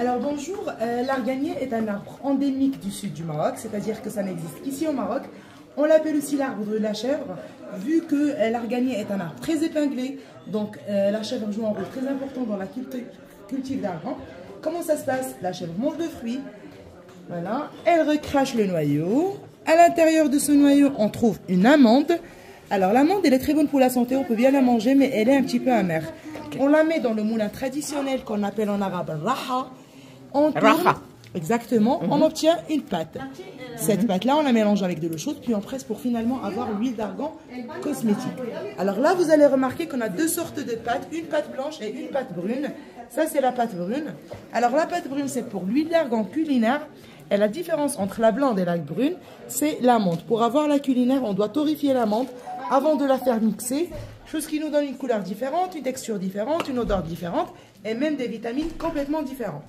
Alors bonjour, l'arganier est un arbre endémique du sud du Maroc, c'est-à-dire que ça n'existe qu'ici au Maroc. On l'appelle aussi l'arbre de la chèvre, vu que l'arganier est un arbre très épinglé, donc la chèvre joue un rôle très important dans la culture d'argent. Comment ça se passe? La chèvre mange le fruit, voilà, elle recrache le noyau. À l'intérieur de ce noyau, on trouve une amande. Alors l'amande, elle est très bonne pour la santé, on peut bien la manger, mais elle est un petit peu amère. On la met dans le moulin traditionnel qu'on appelle en arabe raha. On tourne, exactement, on obtient une pâte. Cette pâte-là, on la mélange avec de l'eau chaude, puis on presse pour finalement avoir l'huile d'argan cosmétique. Alors là, vous allez remarquer qu'on a deux sortes de pâtes, une pâte blanche et une pâte brune. Ça, c'est la pâte brune. Alors la pâte brune, c'est pour l'huile d'argan culinaire. Et la différence entre la blonde et la brune, c'est l'amande. Pour avoir la culinaire, on doit torréfier l'amande avant de la faire mixer, chose qui nous donne une couleur différente, une texture différente, une odeur différente et même des vitamines complètement différentes.